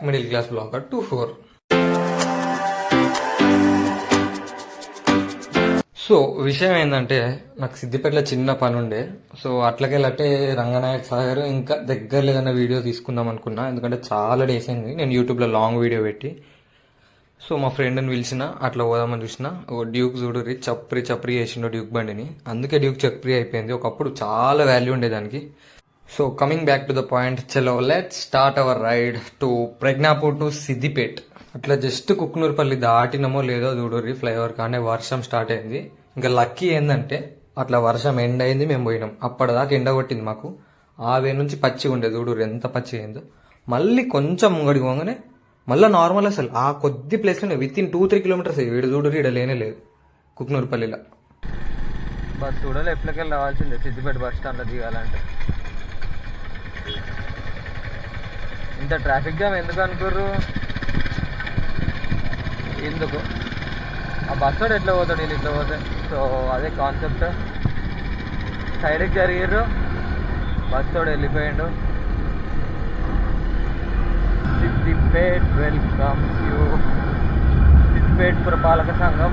Middle class blogger 24. So విషయం ఏంటంటే నాకు సిద్దిపేటలో చిన్న పని ఉండే. సో అట్లకెళ్ళట్టే రంగనాయక సాగర్ ఇంకా దగ్గరలో ఏదైనా వీడియో తీసుకుందాం అనుకున్నా, ఎందుకంటే చాలా డేస్ అయింది నేను యూట్యూబ్లో లాంగ్ వీడియో పెట్టి. సో మా ఫ్రెండ్ని పిలిచిన అట్లా పోదామని చూసిన. ఓ డ్యూక్ చూడురి చప్రి చప్రి చేసిండు డ్యూక్ బండిని, అందుకే డ్యూక్ చప్రి అయిపోయింది. ఒకప్పుడు చాలా వాల్యూ ఉండేదానికి. So coming back to the point, చలో let's start our ride to Pragnapur to Siddipet. అట్లా జస్ట్ కుక్నూరుపల్లి దాటినమో లేదో చూడుర్రి ఫ్లైఓవర్ కానీ వర్షం స్టార్ట్ అయింది. ఇంకా లక్కీ ఏంటంటే అట్లా వర్షం ఎండ్ అయింది, మేము పోయినాం. అప్పటిదాకా ఎండ కొట్టింది మాకు. ఆ వే నుంచి పచ్చిగా ఉండేది చూడుర్రి ఎంత పచ్చి అయిందో. మళ్ళీ కొంచెం ముంగడికి పోగానే మళ్ళీ నార్మల్. అసలు ఆ కొద్ది ప్లేస్లోనే విత్ ఇన్ 2-3 కిలోమీటర్స్ వీడు చూడుర్రి ఈడ లేనే లేదు కుక్నూరుపల్లిలో. బస్ చూడాలి ఎప్పటికెళ్ళి రావాల్సిందే సిద్దిపేట బస్ స్టాండ్లో దిగాలంటే. ఇంత ట్రాఫిక్ జామ్ ఎందుకు అనుకోరు? ఎందుకు ఆ బస్ వాడు ఎట్లా పోతాడు, వీళ్ళు ఇట్లా పోతాయి. సో అదే కాన్సెప్ట్. సైడ్కి జరిగారు, బస్ వాడు వెళ్ళిపోయాడు. Siddipet welcomes you. సిద్దిపేట్ పురపాలక సంఘం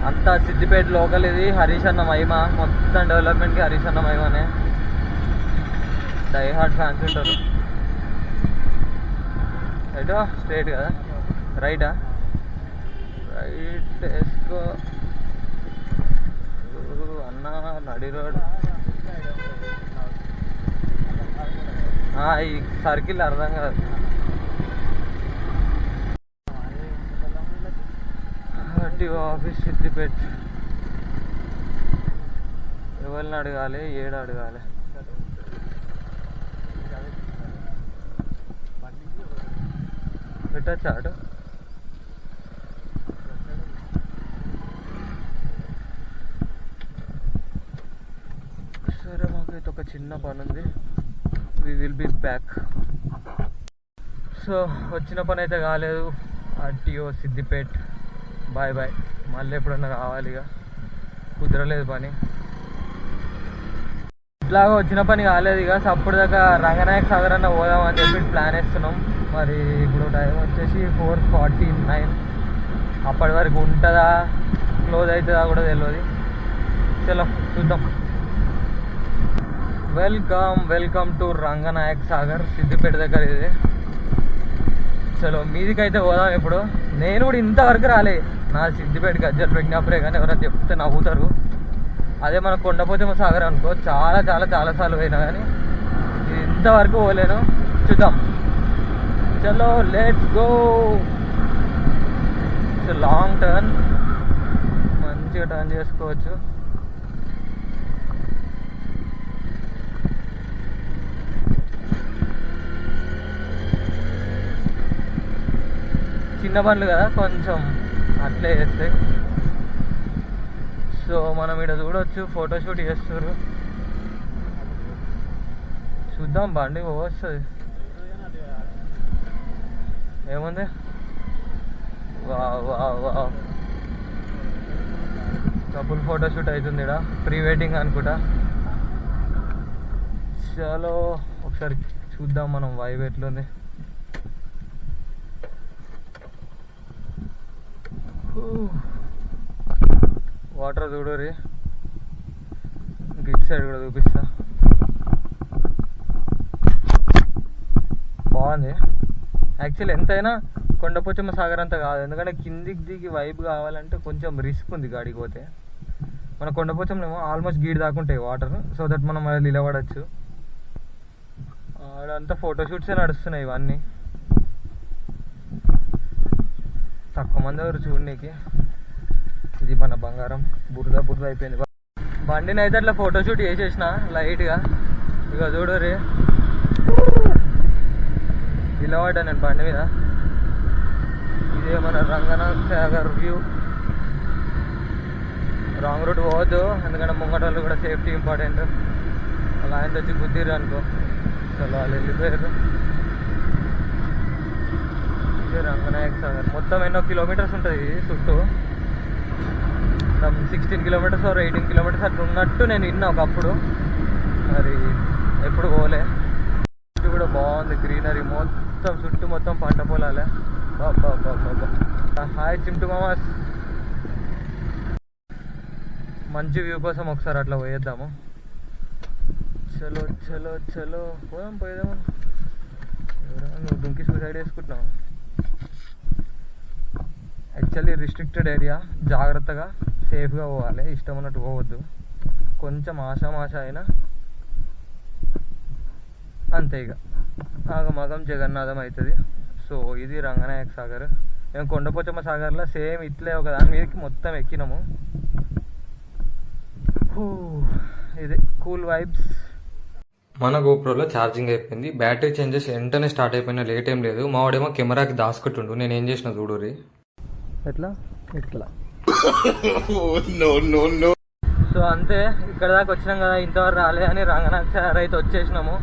అంతా సిద్దిపేట లోకల్. ఇది హరీష్ అన్న మహిమ, మొత్తం డెవలప్మెంట్కి హరీష్ అన్న మహిమనే. డై హార్ట్ ఫ్యాన్స్ ఉంటారు. ఎటో స్ట్రేట్ కదా, రైటా? రైట్ వేసుకో అన్న, నడి రోడ్. ఈ సర్కిల్ అర్థం కాదు. ఆఫీస్ సిద్దిపేట్. ఎవరిని అడగాలి, ఏడు అడగాలి? పెట్టచ్చా అటు? సరే, మాకైతే ఒక చిన్న పని ఉంది. We will be back. So వచ్చిన పని అయితే కాలేదు. RTO Siddipet bye bye. మళ్ళీ ఎప్పుడన్నా కావాలి, ఇక కుదరలేదు పని. ఇట్లాగా వచ్చిన పని కాలేదు. ఇక అప్పుడు దాకా రంగనాయక సాగర్ అన్న పోదామని చెప్పి ప్లాన్ వేస్తున్నాం. మరి ఇప్పుడు టైం వచ్చేసి 4:49. అప్పటి వరకు ఉంటుందా, క్లోజ్ అవుతుందా కూడా తెలియదు. చలో చూద్దాం. వెల్కమ్ టు రంగనాయక సాగర్, సిద్దిపేట దగ్గర ఇది. చలో మీదికైతే పోదాం. ఇప్పుడు నేను కూడా ఇంతవరకు రాలే. నా సిద్దిపేట గజ్జల ప్రజ్ఞాపురే కానీ ఎవరైనా చెప్తే నవ్వుతారు. అదే మన కొండపోచమ్మ సాగర్ అనుకో, చాలా చాలా చాలా సార్లు పోయినా కానీ ఇంతవరకు పోలేను. చూద్దాం. చలో లెట్స్ గో. లాంగ్ టర్న్, మంచిగా టర్న్ చేసుకోవచ్చు. చిన్న బండ్లు కదా, కొంచెం అట్లే చేస్తాయి. సో మనం ఇక్కడ చూడవచ్చు, ఫోటోషూట్ చేస్తారు. చూద్దాం, బండి వస్తుంది. ఏముంది? వా కపుల్ ఫోటోషూట్ అవుతుంది ఇక్కడ, ప్రీ వెడ్డింగ్ అనుకుంటా. చలో ఒకసారి చూద్దాం మనం వైబ్ ఎట్లుంది. వాటర్ చూడరి, ఇటు సైడ్ కూడా చూపిస్తా. బాగుంది. యాక్చువల్లీ ఎంతైనా కొండపోచమ్మ సాగర్ అంతా కాదు, ఎందుకంటే కిందికి దిగి వైబ్ కావాలంటే కొంచెం రిస్క్ ఉంది గాడికి పోతే. మన కొండపోచమ్మనేమో ఆల్మోస్ట్ గీడి దాకుంటాయి వాటర్, సో దట్ మనం అది నిలబడచ్చు. ఆడంతా ఫోటోషూట్సే నడుస్తున్నాయి ఇవన్నీ. తక్కువ మంది ఎవరు చూడనీకి. ఇది మన బంగారం బురద బురద అయిపోయింది. బండిని అయితే అట్లా ఫోటోషూట్ చేసేసిన లైట్గా. ఇక చూడరే, ఇలా పడ్డా నేను బండి మీద. ఇదే మన Ranganath Sagar view. Wrong route పోవద్దు, ఎందుకంటే ముంగట వాళ్ళు కూడా సేఫ్టీ ఇంపార్టెంట్. అలా ఆయన వచ్చి గుద్దిరు అనుకో, చలో వాళ్ళు వెళ్ళిపోయారు. ఇదే రంగనాయక సాగర్. మొత్తం ఎన్నో కిలోమీటర్స్ ఉంటుంది చుట్టూ, 16 కిలోమీటర్స్ ఆర్ 18 కిలోమీటర్స్ అట్లా ఉన్నట్టు నేను విన్నా ఒకప్పుడు. మరి ఎప్పుడు పోలే. ఇది కూడా బాగుంది, గ్రీనరీ మొత్తం మొత్తం చుట్టూ మొత్తం పంట పొలాలే. హాయ్ చింటూ మామాస్. మంచి వ్యూ కోసం ఒకసారి అట్లా పోయేద్దాము. చలో చలో చలో పోయేదాము. నువ్వు దుంకి సూసైడ్ వేసుకుంటున్నావు. యాక్చువల్లీ రిస్ట్రిక్టెడ్ ఏరియా, జాగ్రత్తగా సేఫ్గా పోవాలి, ఇష్టం ఉన్నట్టు పోవద్దు. కొంచెం ఆషామాష అయినా అంతే, ఇక ఆగమగం జగన్నాథం అవుతుంది. సో ఇది రంగనాయక సాగర్. మేము కొండపోచమ్మ సాగర్లో సేమ్ ఇట్లే ఒక దాని మీదకి మొత్తం ఎక్కినాము. ఇది కూల్ వైబ్స్. మన గోప్రోలో ఛార్జింగ్ అయిపోయింది, బ్యాటరీ చేంజెస్ వెంటనే స్టార్ట్ అయిపోయినా లేట్ ఏం లేదు. మా వాడేమో కెమెరాకి దాచుకుంటుండు, నేను ఏం చేసిన చూడురి. ఎట్లా ఇట్లా సో అంతే. ఇక్కడ దాకా వచ్చినాం కదా, ఇంతవరకు రాలే అని రంగనాథ్ సార్ అయితే వచ్చేసినాము.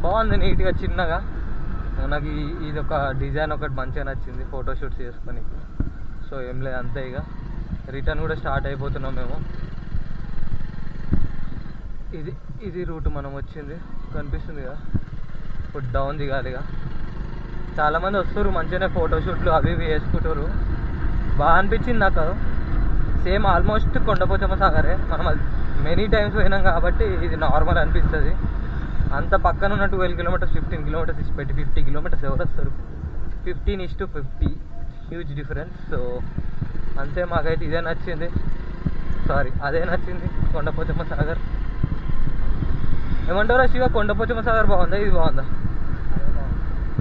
బాగుంది నీట్గా చిన్నగా. నాకు ఇది ఒక డిజైన్ ఒకటి మంచిగా నచ్చింది ఫోటోషూట్స్ చేసుకొని. సో ఏం లేదు, అంతే. ఇక రిటర్న్ కూడా స్టార్ట్ అయిపోతున్నాం మేము. ఇది రూట్ మనం వచ్చింది, కనిపిస్తుంది కదా. ఇప్పుడు డౌన్ దిగాలిగా. చాలామంది వస్తారు, మంచిగానే ఫోటోషూట్లు అవి ఇవి వేసుకుంటారు. బాగా అనిపించింది నాకు. సేమ్ ఆల్మోస్ట్ కొండపోచమ్మ సాగరే, మనం అది మెనీ టైమ్స్ పోయినాం కాబట్టి ఇది నార్మల్ అనిపిస్తుంది. అంత పక్కన ఉన్న 12 కిలోమీటర్స్ 15 కిలోమీటర్స్ ఇచ్చి పెట్టి 50 కిలోమీటర్స్ ఎవరు వస్తారు? 15:50 హ్యూజ్ డిఫరెన్స్. సో అంతే, మాకైతే ఇదే నచ్చింది. అదే నచ్చింది, కొండపోచమ్మ సాగర్. ఏమంటారా శివ, కొండపోచమ్మ సాగర్ బాగుందా ఇది బాగుందా?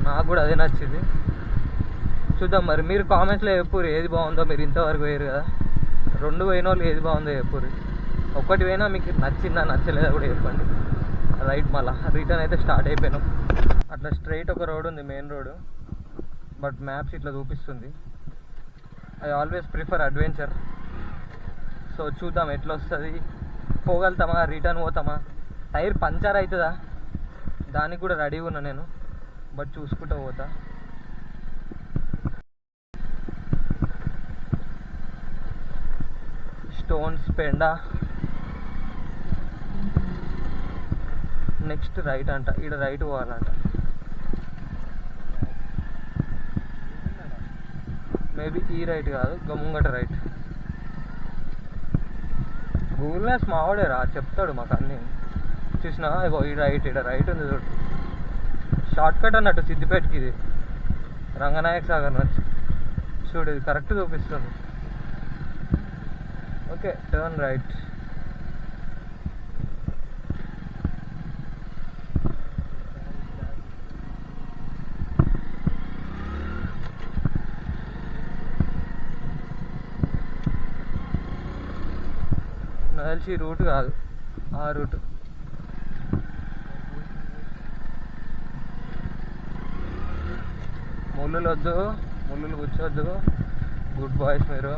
నాకు కూడా అదే నచ్చింది. చూద్దాం మరి, మీరు కామెంట్స్లో చెప్పుర్రి ఏది బాగుందో. మీరు ఇంతవరకు పోయారు కదా, 2 పోయిన వాళ్ళు ఏది బాగుందో చెప్పుర్రి. ఒక్కటి పోయినా మీకు నచ్చిందా నచ్చలేదా కూడా చెప్పండి. రైట్, మళ్ళీ రిటర్న్ అయితే స్టార్ట్ అయిపోయినాం. అట్లా స్ట్రైట్ ఒక రోడ్ ఉంది, మెయిన్ రోడ్. బట్ మ్యాప్స్ ఇట్లా చూపిస్తుంది. I always prefer adventure. So చూద్దాం ఎట్లా వస్తుంది, పోగలుగుతామా, రిటర్న్ పోతామా. టైర్ పంచర్ అవుతుందా, దానికి కూడా రెడీగా ఉన్నా నేను. బట్ చూసుకుంటూ పోతా. స్టోన్స్ పెండా. నెక్స్ట్ రైట్ అంట, ఇక్కడ రైట్ పోవాలంట. మేబీ ఈ రైట్ కాదు, ముంగట రైట్. గూగుల్ మ్యాప్స్ మావాడే రా, చెప్తాడు మాకు అన్నీ. చూసినా ఇగో ఈ రైట్, ఇక్కడ రైట్ ఉంది చూడు. షార్ట్ కట్ అన్నట్టు సిద్దిపేటకి ఇది, రంగనాయక సాగర్ నుంచి. చూడు ఇది కరెక్ట్ చూపిస్తుంది. Okay, turn right. తెలిసి రూట్ కాదు, ఆ రూట్. ముళ్ళులు వద్దు, ముళ్ళులు కూర్చోవద్దు. గుడ్ బాయ్స్ మీరు.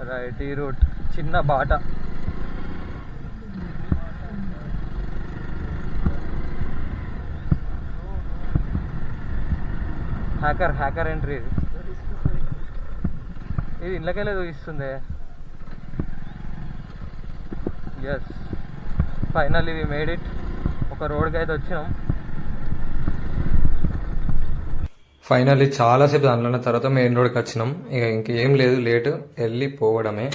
రైట్, ఈ రూట్. చిన్న బాట. హ్యాకర్ ఎంట్రీ. ఇది ఇళ్ళకెళ్ళే చూపిస్తుంది. Yes, finally we made it. ఒక రోడ్కి అయితే వచ్చినాం ఫైనల్లీ. చాలాసేపు దానిలో తర్వాత మెయిన్ రోడ్కి వచ్చినాం. ఇక ఇంకేం లేదు, లేటు వెళ్ళి పోవడమే.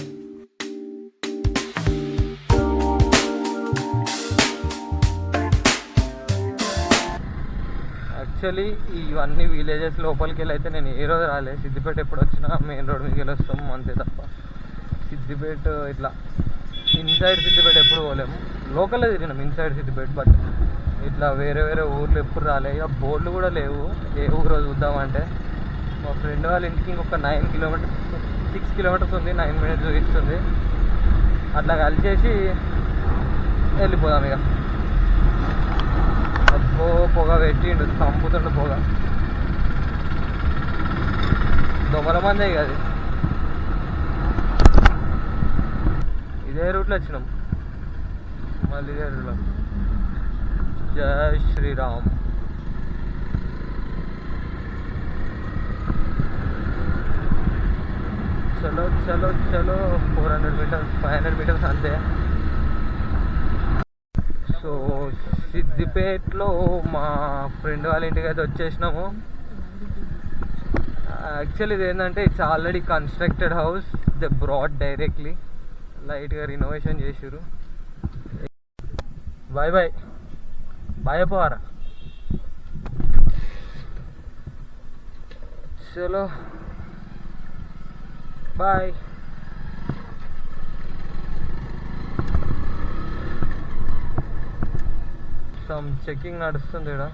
యాక్చువల్లీ ఇవన్నీ విలేజెస్ లోపలికి వెళ్ళి అయితే నేను ఏ రోజు రాలే. సిద్దిపేట ఎప్పుడు వచ్చినా మెయిన్ రోడ్ మీదకి వెళ్ళి వస్తాం అంతే తప్ప. సిద్దిపేట ఇట్లా ఇన్సైడ్ సిద్దిపేట ఎప్పుడు పోలేము. లోకల్లో తిరిగినాం ఇన్సైడ్ సిద్దిపేట. బట్ ఇట్లా వేరే వేరే ఊర్లు ఎప్పుడు రాలే. ఇక బోర్డులు కూడా లేవు ఏ ఊరు చూద్దామంటే. మా ఫ్రెండ్ వాళ్ళ ఇంటికి ఇంకొక 9 కిలోమీటర్స్ 6 కిలోమీటర్స్ ఉంది, 9 మినిట్స్ చూపిస్తుంది. అట్లా కలిసేసి వెళ్ళిపోదాం ఇక. అబ్బో పొగ పెట్టిండు, చంపుతుండు పొగ. దొంగల మందే ఇక అది. ఇదే రూట్లో వచ్చినాం మళ్ళీ, ఇదే రూట్లో. జై శ్రీరామ్. చలో చలో చలో. 400 మీటర్స్ 500 మీటర్స్ అంతే. సో సిద్దిపేటలో మా ఫ్రెండ్ వాళ్ళ ఇంటికి అయితే వచ్చేసినాము. యాక్చువల్లీ ఇది ఏంటంటే it's already constructed house. The broad directly లైట్గా రినోవేషన్ చేసారు. బాయ్ బాయ్ బాయ్ పోవారా. చలో బాయ్. సమ్ చెకింగ్ నడుస్తుంది ఇక్కడ.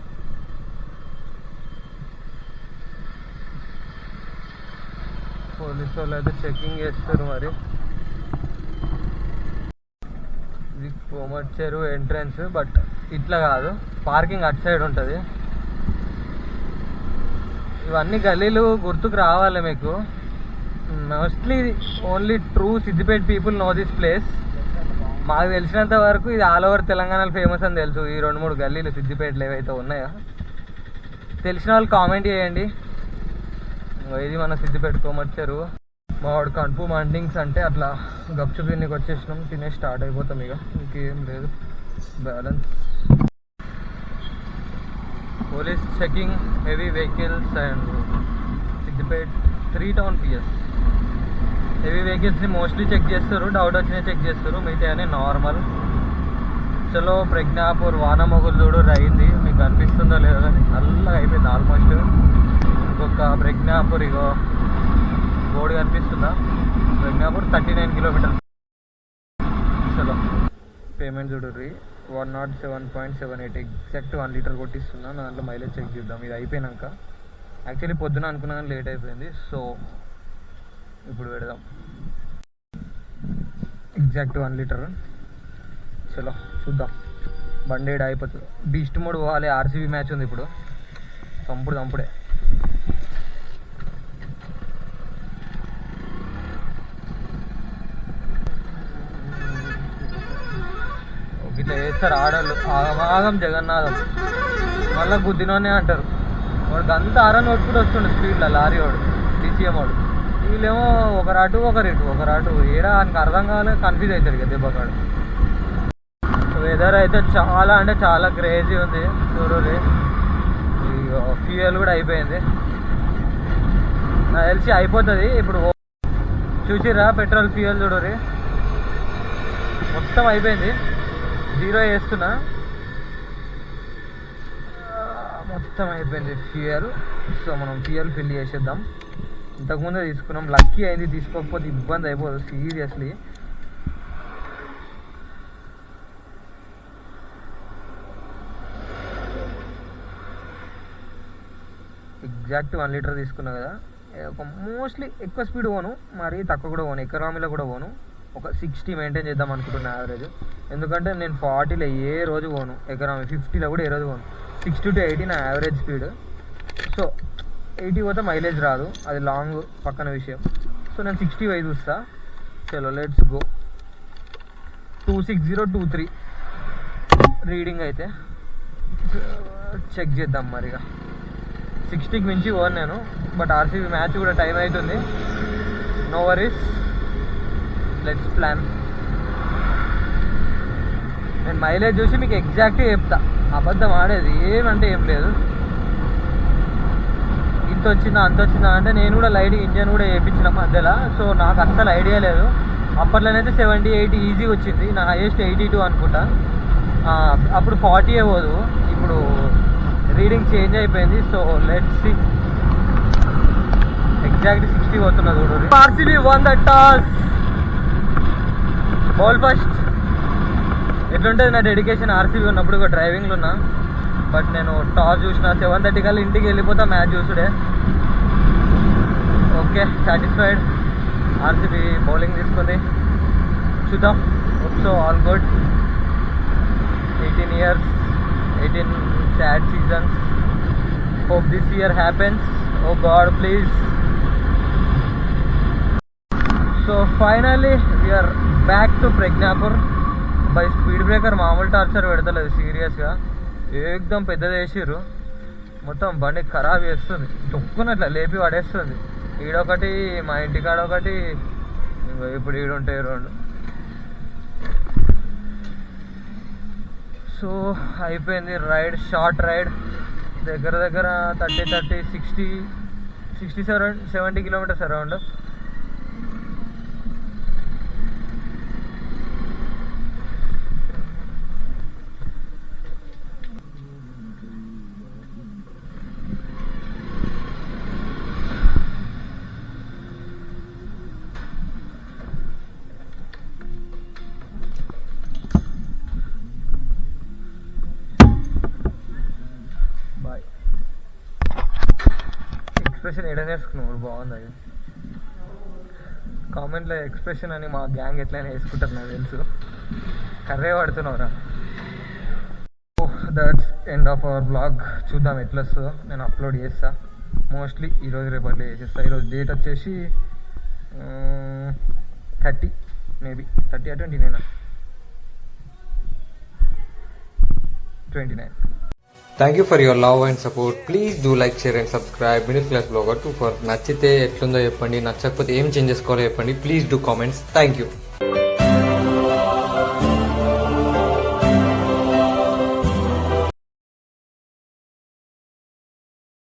పోలీసు వాళ్ళు అయితే చెకింగ్ చేస్తారు. మరి ఇది కోమటి చెరువు ఎంట్రన్స్, బట్ ఇట్లా కాదు, పార్కింగ్ అటు సైడ్ ఉంటుంది. ఇవన్నీ గల్లీలు గుర్తుకు రావాలి మీకు. Mostly only true Siddipet people know this place. మాకు తెలిసినంత వరకు ఇది ఆల్ ఓవర్ తెలంగాణలో ఫేమస్ అని తెలుసు. ఈ 2-3 గల్లీలు సిద్దిపేటలో ఏవైతే ఉన్నాయో తెలిసిన వాళ్ళు కామెంట్ చేయండి. ఇది మన సిద్దిపేట కోమటి చెరువు. మా వాడు కడుపు మండింగ్స్ అంటే అట్లా గప్చుప్ తిన్నీకి వచ్చేసినాం. తినే స్టార్ట్ అయిపోతాం ఇక, ఇంకేం లేదు. Balance police checking heavy vehicles and Siddipet 3 town PS. Heavy వెహికల్స్ని మోస్ట్లీ చెక్ చేస్తారు, డౌట్ వచ్చినా చెక్ చేస్తారు, మిగతా అని నార్మల్. చలో ప్రజ్ఞాపూర్ వానమొగులు చూడు అయింది. మీకు అనిపిస్తుందో లేదో కానీ నల్లగా అయిపోయింది ఆల్మోస్ట్. ఇంకొక ప్రజ్ఞాపూర్ ఇగో బోర్డు కనిపిస్తుందా, ప్రజ్ఞాపూర్ 39 కిలోమీటర్స్. చలో పేమెంట్ చూడుర్రి 107.78 ఎగ్జాక్ట్ 1 లీటర్ కొట్టిస్తున్నా. దాంట్లో మైలేజ్ చెక్ చేద్దాం ఇది అయిపోయినాక. యాక్చువల్లీ పొద్దున అనుకున్నా కానీ లేట్ అయిపోయింది, సో ఇప్పుడు పెడదాం ఎగ్జాక్ట్ 1 లీటర్. చలో చూద్దాం. బండి ఏడ అయిపోతుంది. బీస్ట్ మోడ్ పోవాలి. ఆర్సీబీ మ్యాచ్ ఉంది ఇప్పుడు. తంపుడే ఇట్లా చేస్తారు ఆడవాళ్ళు. ఆగమాగం జగన్నాథం. మళ్ళీ గుద్దినోనే అంటారు. వాడికి అంతా ఆరని కొట్టుకుంటూ వస్తుండే స్పీడ్లో లారీ వాడు, డీసీఎం వాడు. వీళ్ళేమో ఒకరాటు ఒకరాటు ఏడా ఆయనకు అర్థం కావాలి, కన్ఫ్యూజ్ అవుతాడు ఇక దెబ్బకాడు. వెదర్ అయితే చాలా అంటే చాలా క్రేజీ ఉంది. చూడండి ఫ్యూయల్ కూడా అయిపోయింది. నాకు తెలిసి అయిపోతుంది ఇప్పుడు. చూసిరా పెట్రోల్ ఫ్యూయల్ చూడరి మొత్తం అయిపోయింది. 0 వేస్తున్నా, మొత్తం అయిపోయింది ఫ్యూయల్. సో మనం ఫ్యూయల్ ఫిల్ చేసేద్దాం. ఇంతకుముందే తీసుకున్నాం, లక్కీ అయింది. తీసుకోకపోతే ఇబ్బంది అయిపోతుంది సీరియస్లీ. ఎగ్జాక్ట్ 1 లీటర్ తీసుకున్నా కదా. ఒక మోస్ట్లీ ఎక్కువ స్పీడ్ పోను, మరీ తక్కువ కూడా పోను, ఎకనామీలో కూడా పోను. ఒక 60 మెయింటైన్ చేద్దాం అనుకుంటున్నా యావరేజ్. ఎందుకంటే నేను 40లో ఏ రోజు పోను, ఎకనామీ 50లో కూడా ఏ రోజు పోను. 60 to 80 నా యావరేజ్ స్పీడ్. సో 80 పోతే మైలేజ్ రాదు, అది లాంగ్ పక్కన విషయం. సో నేను 60 వైజ్ చూస్తా. చలో లెట్స్ గో. 26023 రీడింగ్ అయితే చెక్ చేద్దాం మరిగా. 60కి మించి పోను నేను, బట్ ఆర్సీబీ మ్యాచ్ కూడా టైం అవుతుంది. No worries, let's plan. నేను మైలేజ్ చూసి మీకు ఎగ్జాక్ట్గా చెప్తా, అబద్ధం ఆడేది ఏమంటే ఏం లేదు. ఇంత వచ్చిందా అంత వచ్చిందా అంటే నేను కూడా లైట్ ఇంజన్ కూడా వేయించిన మధ్యలో. సో నాకు అస్సలు ఐడియా లేదు. అప్పట్లోనైతే 70-80 ఈజీ వచ్చింది. నా హైయెస్ట్ 82 అనుకుంటా. అప్పుడు 40 పోదు, ఇప్పుడు రీడింగ్ చేంజ్ అయిపోయింది. So let's see. ఎగ్జాక్ట్ 60 పోతున్నది చూడండి. RCB won the toss. Bowl first. ఎట్లుంటుంది నా డెడికేషన్ ఆర్సీబీ ఉన్నప్పుడు ఒక డ్రైవింగ్లో ఉన్నా. బట్ నేను టాస్ చూసిన 7:30 కల్లా ఇంటికి వెళ్ళిపోతా మ్యాచ్ చూసుడే. Okay satisfied. ఆర్సీబీ బౌలింగ్ తీసుకుంది, చూద్దాం. So all good. 18 years, 18 sad seasons. Hope this year happens. Oh God, please. So finally we are back to Pragnapur. By speed breaker మామూలు టార్చర్ పెడతలేదు సీరియస్గా. ఏకదం పెద్దది వేసిర్రు, మొత్తం బండి ఖరాబ్ చేస్తుంది. తొక్కునట్లా లేపి పడేస్తుంది. ఈడొకటి, మా ఇంటికాడ ఒకటి, ఇప్పుడు ఈడుంటాయి 2. సో అయిపోయింది రైడ్, షార్ట్ రైడ్, దగ్గర దగ్గర 70 కిలోమీటర్స్ అరౌండ్. ఎక్స్ప్రెషన్ ఎడనే వేసుకున్నావు, బాగుంది అది. కామెంట్లో ఎక్స్ప్రెషన్ అని మా గ్యాంగ్ ఎట్లయినా వేసుకుంటారు నాకు తెలుసు. కర్రే పడుతున్నావురా. That's end of our blog. చూద్దాం ఎట్లా వస్తుందో, నేను అప్లోడ్ చేస్తా మోస్ట్లీ ఈరోజు రేపు అట్లా చేసేస్తా. ఈరోజు డేట్ వచ్చేసి 30 maybe 30 or 29. Thank you for your love and support. Please do like, share and subscribe middle class blogger 2 నచ్చితే ఎట్లుందో చెప్పండి, నచ్చకపోతే ఏం చేంజ్ చేసుకోవాలో చెప్పండి. Please do comments. Thank you.